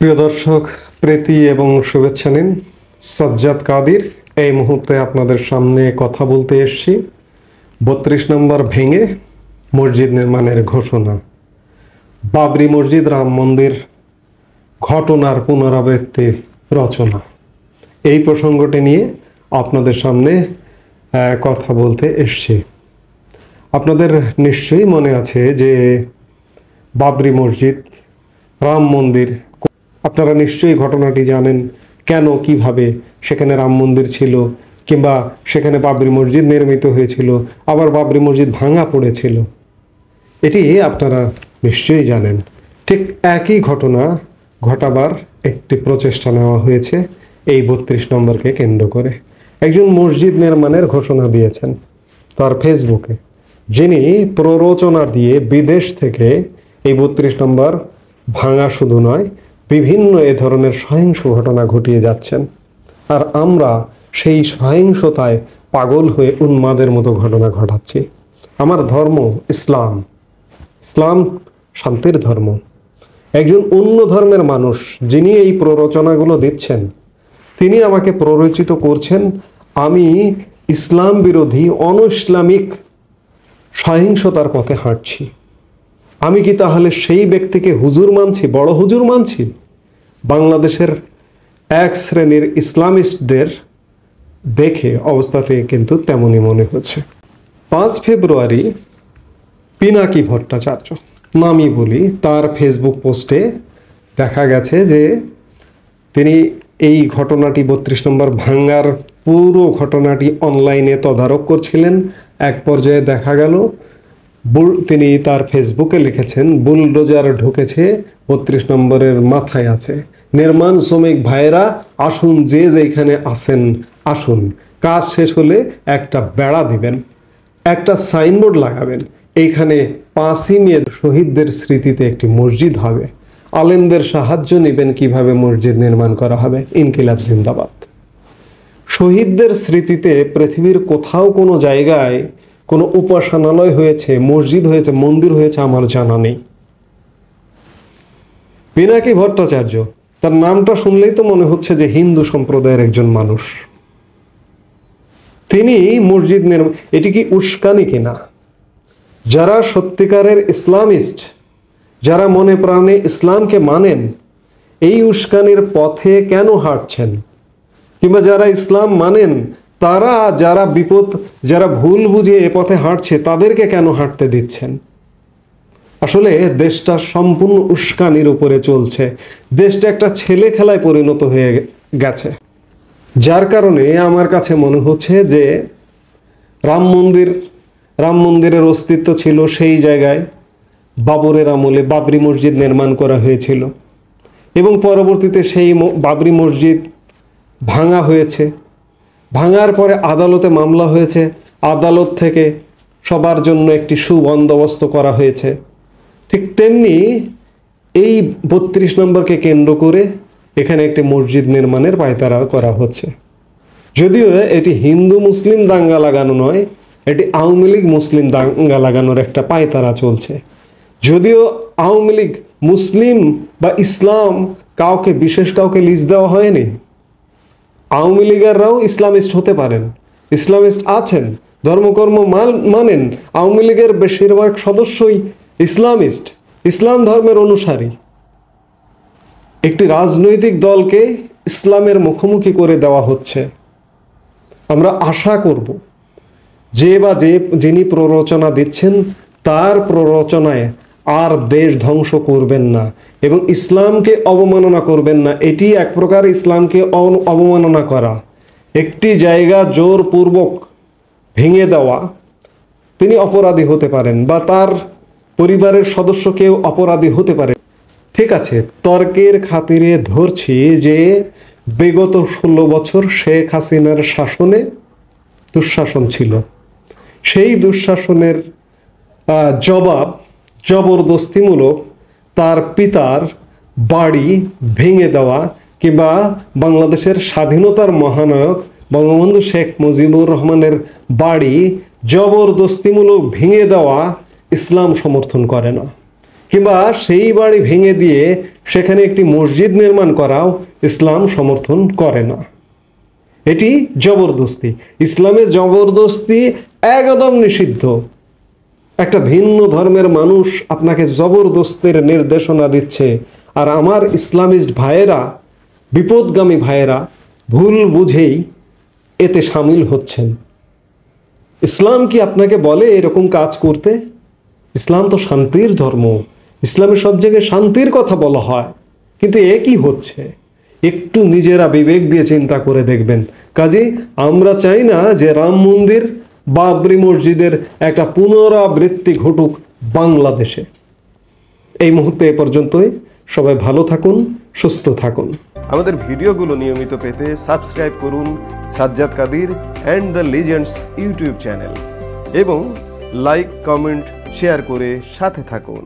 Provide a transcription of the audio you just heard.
প্রিয় দর্শক, প্রীতি এবং শুভেচ্ছা নিন। সাজ্জাদ কাদির এই মুহূর্তে আপনাদের সামনে কথা বলতে এসেছি ৩২ নম্বর ভেঙে মসজিদ নির্মাণের ঘোষণা, বাবরি মসজিদ, রাম মন্দির ঘটনার পুনরাবৃত্তি রচনা, এই প্রসঙ্গটি নিয়ে আপনাদের সামনে কথা বলতে এসেছি। আপনাদের নিশ্চয়ই মনে আছে যে বাবরি মসজিদ, রাম মন্দির, আপনারা নিশ্চয়ই ঘটনাটি জানেন। কেন, কিভাবে সেখানে রাম মন্দির ছিল, কিংবা সেখানে বাবরি মসজিদ নির্মিত হয়েছিল, আবার বাবরি মসজিদ ভাঙা পড়েছিল, এটি আপনারা নিশ্চয়ই জানেন। ঠিক একই ঘটনা ঘটাবার একটি প্রচেষ্টা নেওয়া হয়েছে এই ৩২ নম্বরকে কেন্দ্র করে। একজন মসজিদ নির্মাণের ঘোষণা দিয়েছেন তার ফেসবুকে, যিনি প্ররোচনা দিয়ে বিদেশ থেকে এই ৩২ নম্বর ভাঙা শুধু নয়, বিভিন্ন এ ধরনের সহিংস ঘটনা ঘটিয়ে যাচ্ছেন। আর আমরা সেই সহিংসতায় পাগল হয়ে উন্মাদের মতো ঘটনা ঘটাচ্ছি। আমার ধর্ম ইসলাম, ইসলাম শান্তির ধর্ম। একজন অন্য ধর্মের মানুষ যিনি এই প্ররোচনাগুলো দিচ্ছেন, তিনি আমাকে প্ররোচিত করছেন আমি ইসলাম বিরোধী অন ইসলামিক সহিংসতার পথে হাঁটছি। আমি কি তাহলে সেই ব্যক্তিকে হুজুর মানছি, বড় হুজুর মানছি? বাংলাদেশের এক শ্রেণীর ইসলামিস্টদের দেখে অবস্থাতে কিন্তু তেমনই মনে হচ্ছে। ৫ ফেব্রুয়ারি পিনাকি ভট্টাচার্য, নামই বলি, তার ফেসবুক পোস্টে দেখা গেছে যে তিনি এই ঘটনাটি ৩২ নম্বর ভাঙ্গার পুরো ঘটনাটি অনলাইনে তদারক করছিলেন। এক পর্যায়ে দেখা গেল তিনি তার ফেসবুকে লিখেছেন, বুলডোজার ঢুকেছে ৩২ নম্বরের মাথায় আছে, নির্মাণ শ্রমিক ভাইয়েরা আসুন, যে যেখানে আসেন আসুন, কাজ শেষ হলে একটা বেড়া দিবেন, একটা সাইনবোর্ড লাগাবেন, এইখানে ৫ই মে শহীদদের স্মৃতিতে একটি মসজিদ হবে, আলেমদের সাহায্য নেবেন কিভাবে মসজিদ নির্মাণ করা হবে, ইনকিলাব জিন্দাবাদ। শহীদদের স্মৃতিতে পৃথিবীর কোথাও কোনো জায়গায় কোনো উপাসনালয় হয়েছে, মসজিদ হয়েছে, মন্দির হয়েছে আমার জানা নেই। পিনাকি ভট্টাচার্য, তার নামটা শুনলেই তো মনে হচ্ছে যে হিন্দু সম্প্রদায়ের একজন মানুষ। তিনি মসজিদ নির্মাণ, এটি কি উস্কানি কিনা? যারা সত্যিকারের ইসলামিস্ট, যারা মনে প্রাণে ইসলামকে মানেন, এই উস্কানির পথে কেন হাঁটছেন? কিংবা যারা ইসলাম মানেন তারা, যারা বিপদ, যারা ভুল বুঝে এ পথে হাঁটছে, তাদেরকে কেন হাঁটতে দিচ্ছেন? আসলে দেশটা সম্পূর্ণ উস্কানির উপরে চলছে। দেশটা একটা ছেলে খেলায় পরিণত হয়ে গেছে, যার কারণে আমার কাছে মনে হচ্ছে যে রাম মন্দিরের অস্তিত্ব ছিল সেই জায়গায়, বাবরের আমলে বাবরি মসজিদ নির্মাণ করা হয়েছিল এবং পরবর্তীতে সেই বাবরি মসজিদ ভাঙা হয়েছে। ভাঙার পরে আদালতে মামলা হয়েছে, আদালত থেকে সবার জন্য একটি সুবন্দোবস্ত করা হয়েছে। ঠিক তেমনি এই ৩২ নম্বরকে কেন্দ্র করে এখানে একটি মসজিদ নির্মাণের পায়তারা করা হচ্ছে। যদিও এটি হিন্দু মুসলিম দাঙ্গা লাগানো নয়, এটি আওয়ামী লীগ মুসলিম দাঙ্গা লাগানোর একটা পায়তারা চলছে। যদিও আওয়ামী লীগ, মুসলিম বা ইসলাম কাউকে, বিশেষ কাউকে লিজ দেওয়া হয়নি। আওয়ামী লীগেররাও ইসলামিস্ট হতে পারেন, ইসলামিস্ট আছেন, ধর্মকর্ম মানেন। আওয়ামী লীগের বেশিরভাগ সদস্যই ইসলামিস্ট, ইসলাম ধর্মের অনুসারী। একটি রাজনৈতিক দলকে ইসলামের মুখোমুখি করে দেওয়া হচ্ছে। আমরা আশা করব যিনি প্ররোচনা দিচ্ছেন তার প্ররোচনায় আর দেশ ধ্বংস করবেন না এবং ইসলামকে অবমাননা করবেন না। এটি এক প্রকার ইসলামকে অবমাননা করা। একটি জায়গা জোরপূর্বক ভেঙে দেওয়া, তিনি অপরাধী হতে পারেন বা তার পরিবারের সদস্য কেউ অপরাধী হতে পারে। ঠিক আছে, তর্কের খাতিরে ধরছি যে বিগত ১৬ বছর শেখ হাসিনার শাসনে দুঃশাসন ছিল। সেই দুঃশাসনের জবাব জবরদস্তিমূলক তার পিতার বাড়ি ভেঙে দেওয়া, কিংবা বাংলাদেশের স্বাধীনতার মহানায়ক বঙ্গবন্ধু শেখ মুজিবুর রহমানের বাড়ি জবরদস্তিমূলক ভেঙে দেওয়া ইসলাম সমর্থন করে না। কিংবা সেই বাড়ি ভেঙে দিয়ে সেখানে একটি মসজিদ নির্মাণ করাও ইসলাম সমর্থন করে না। এটি জবরদস্তি। ইসলামে জবরদস্তি একদম নিষিদ্ধ। একটা ভিন্ন ধর্মের মানুষ আপনাকে জবরদস্তির নির্দেশনা দিচ্ছে, আর আমার ইসলামিস্ট ভাইয়েরা, বিপদগামী ভাইয়েরা ভুল বুঝেই এতে সামিল হচ্ছেন। ইসলাম কি আপনাকে বলে এরকম কাজ করতে? ইসলাম তো শান্তির ধর্ম। ইসলামের সব জায়গায় শান্তির কথা বলা হয়, কিন্তু এ কি হচ্ছে? একটু নিজেরা বিবেক দিয়ে চিন্তা করে দেখবেন। কাজেই আমরা চাই না যে রাম মন্দির, বাবরি মসজিদের একটা পুনরাবৃত্তি ঘটুক বাংলাদেশে। এই মুহূর্তে এ পর্যন্তই। সবাই ভালো থাকুন, সুস্থ থাকুন। আমাদের ভিডিওগুলো নিয়মিত পেতে সাবস্ক্রাইব করুন Sajjad Kadir and the legends YouTube channel এবং লাইক, কমেন্ট, শেয়ার করে সাথে থাকুন।